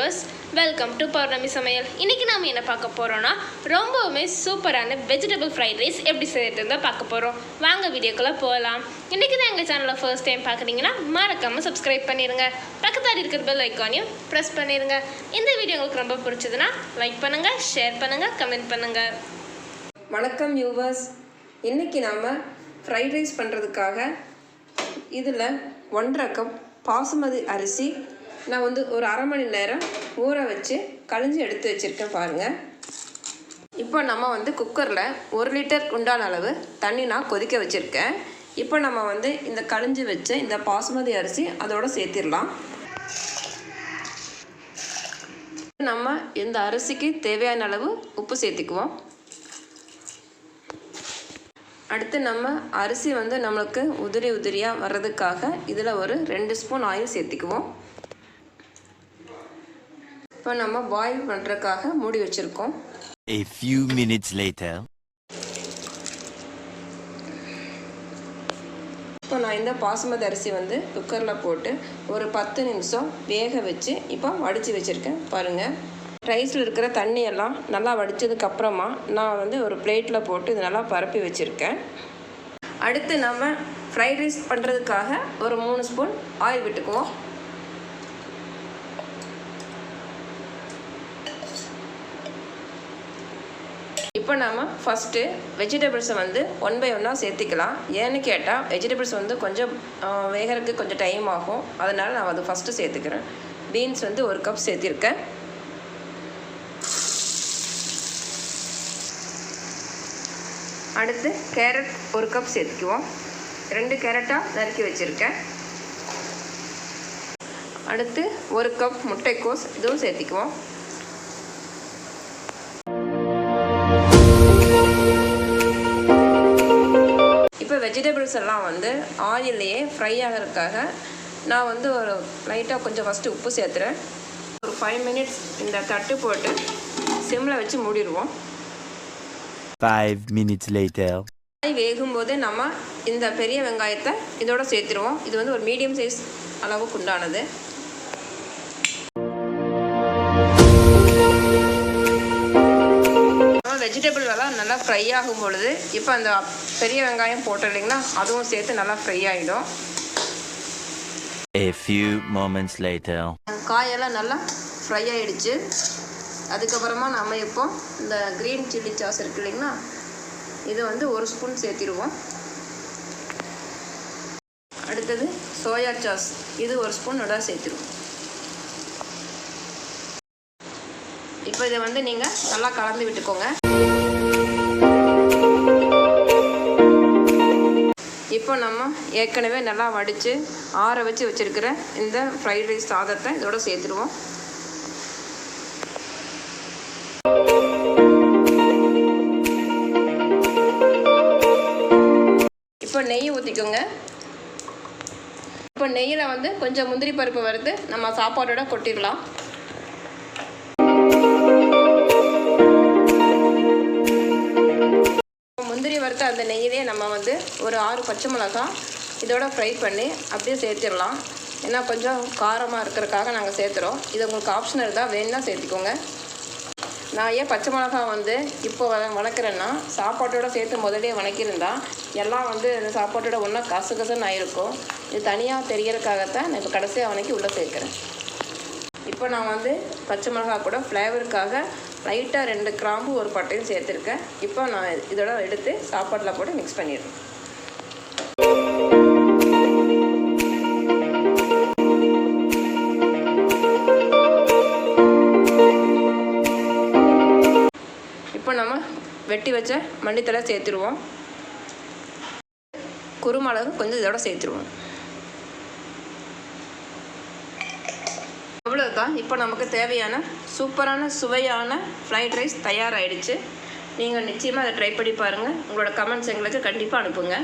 Viewers, welcome to பௌர்ணமி சமையல். இன்றைக்கி நாம் என்ன பார்க்க போகிறோன்னா ரொம்பவுமே சூப்பரான வெஜிடபிள் ஃப்ரைட் ரைஸ் எப்படி செய்யறது தான் பார்க்க போகிறோம். வாங்க வீடியோக்குள்ளே போகலாம். இன்றைக்கி தான் எங்கள் சேனலில் ஃபர்ஸ்ட் டைம் பார்க்குறீங்கன்னா மறக்காமல் சப்ஸ்கிரைப் பண்ணிடுங்க. பக்கத்தாடி இருக்கிற பெல் ஐக்கானையும் ப்ரெஸ் பண்ணிடுங்க. இந்த வீடியோ உங்களுக்கு ரொம்ப பிடிச்சதுன்னா லைக் பண்ணுங்கள், ஷேர் பண்ணுங்கள், கமெண்ட் பண்ணுங்கள். வணக்கம் வியூவர்ஸ், இன்றைக்கி நாம் ஃப்ரைட் ரைஸ் பண்ணுறதுக்காக இதில் 1.5 கப் பாசுமதி அரிசி நான் ஒரு அரை மணி நேரம் ஊற வச்சு கழிஞ்சி எடுத்து வச்சுருக்கேன் பாருங்கள். இப்போ நம்ம குக்கரில் 1 லிட்டர் உண்டான அளவு தண்ணி நான் கொதிக்க வச்சுருக்கேன். இப்போ நம்ம இந்த கழிஞ்சி வச்ச இந்த பாசுமதி அரிசி அதோடு சேர்த்திடலாம். நம்ம இந்த அரிசிக்கு தேவையான அளவு உப்பு சேர்த்திக்குவோம். அடுத்து நம்ம அரிசி நம்மளுக்கு உதிரி உதிரியாக வர்றதுக்காக இதில் ஒரு 2 ஸ்பூன் ஆயில் சேர்த்திக்குவோம். இப்போ நம்ம பாயில் பண்ணுறதுக்காக மூடி வச்சுருக்கோம். A few minutes later. இப்போ நான் இந்த பாசுமதி அரிசி குக்கரில் போட்டு ஒரு 10 நிமிஷம் வேக வச்சு இப்போ வடித்து வச்சுருக்கேன் பாருங்கள். ரைஸில் இருக்கிற தண்ணியெல்லாம் நல்லா வடித்ததுக்கப்புறமா நான் ஒரு பிளேட்டில் போட்டு இது நல்லா பரப்பி வச்சுருக்கேன். அடுத்து நம்ம ஃப்ரைட் ரைஸ் பண்ணுறதுக்காக ஒரு 3 ஸ்பூன் ஆயில் விட்டுக்குவோம். இப்போ நம்ம ஃபஸ்ட்டு வெஜிடபிள்ஸை 1 பை 1 சேர்த்திக்கலாம். ஏன்னு கேட்டால் வெஜிடபிள்ஸ் கொஞ்சம் வேகிறதுக்கு கொஞ்சம் டைம் ஆகும். அதனால் நான் அது ஃபஸ்ட்டு சேர்த்துக்கிறேன். பீன்ஸ் 1 கப் சேர்த்திருக்கேன். அடுத்து கேரட் 1 கப் சேர்த்துக்குவோம். 2 கேரட்டாக நறுக்கி வச்சுருக்கேன். அடுத்து 1 கப் முட்டைக்கோஸ் இதுவும் சேர்த்திக்குவோம். இப்போ வெஜிடபிள்ஸ் எல்லாம் ஆயிலையே ஃப்ரை ஆகிறதுக்காக நான் ஒரு லைட்டாக கொஞ்சம் ஃபஸ்ட்டு உப்பு சேர்த்துறேன். ஒரு 5 மினிட்ஸ் இந்த தட்டு போட்டு சிம்மில் வச்சு மூடிடுவோம். 5 minutes later. வேகும்போது நம்ம இந்த பெரிய வெங்காயத்தை இதோட சேர்த்துருவோம். இது ஒரு மீடியம் சைஸ் அளவுக்கு உண்டானது. வெஜிடபிள் எல்லாம் நல்லா ஃப்ரை ஆகும் பொழுது இப்போ அந்த பெரிய வெங்காயம் போட்டோம் இல்லைங்களா, அதுவும் சேர்த்து நல்லா ஃப்ரை ஆகிடும். A few moments later. காயெல்லாம் நல்லா ஃப்ரை ஆகிடுச்சு. அதுக்கப்புறமா நம்ம இப்போ இந்த க்ரீன் சில்லி சாஸ் இருக்கு இல்லைங்களா, இது 1 ஸ்பூன் சேர்த்திடுவோம். அடுத்தது சோயா சாஸ், இது 1 ஸ்பூன் நல்லா சேர்த்திடுவோம். இப்போ இதை நீங்கள் நல்லா கலந்து விட்டுக்கோங்க. இப்போ நம்ம ஏற்கனவே நல்லா வடித்து ஆற வச்சு வச்சுருக்கிற இந்த ஃப்ரைட் ரைஸ் சாதத்தை இதோட சேர்த்துடுவோம். இப்போ நெய் ஊற்றிக்கோங்க. இப்போ நெய்யில் கொஞ்சம் முந்திரி பருப்பு வறுத்து நம்ம சாப்பாடோட கொட்டிடலாம். முந்திரி வறுத்த அந்த நெய்யிலே நம்ம ஒரு 6 பச்சை மிளகாய் இதோட ஃப்ரை பண்ணி அப்படியே சேர்த்திடலாம். ஏன்னா கொஞ்சம் காரமாக இருக்கிறதுக்காக நாங்கள் சேர்த்துறோம். இது உங்களுக்கு ஆப்ஷனல் தான், வேணுன்னா சேர்த்துக்கோங்க. நான் ஏன் பச்சை மிளகாய் இப்போ வணக்கிறேன்னா, சாப்பாட்டோடு சேர்த்து முதலே வணக்கியிருந்தா எல்லாம் இந்த சாப்பாட்டோட ஒன்றா கசகசன்னு ஆகிருக்கும். இது தனியாக தெரியறதுக்காகத்தான் நான் இப்போ கடைசியாக வணக்கி உள்ளே சேர்க்குறேன். இப்போ நான் பச்சை மிளகாய் கூட ஃப்ளேவருக்காக லைட்டாக 2 கிராம்பு 1 பட்டையும் சேர்த்துருக்கேன். இப்போ நான் இதோட எடுத்து சாப்பாட்டில் போட்டு மிக்ஸ் பண்ணிடுறேன். இப்போ நம்ம வெட்டி வச்ச மல்லித்தலை சேர்த்துருவோம். குருமிளகு கொஞ்சம் இதோட சேர்த்துருவோம். அவ்வளோதான். இப்போ நமக்கு தேவையான சூப்பரான சுவையான ஃப்ரைட் ரைஸ் தயாராகிடுச்சு. நீங்கள் நிச்சயமாக அதை ட்ரை பண்ணி பாருங்கள். உங்களோட கமெண்ட்ஸ் எங்களுக்கு கண்டிப்பாக அனுப்புங்க.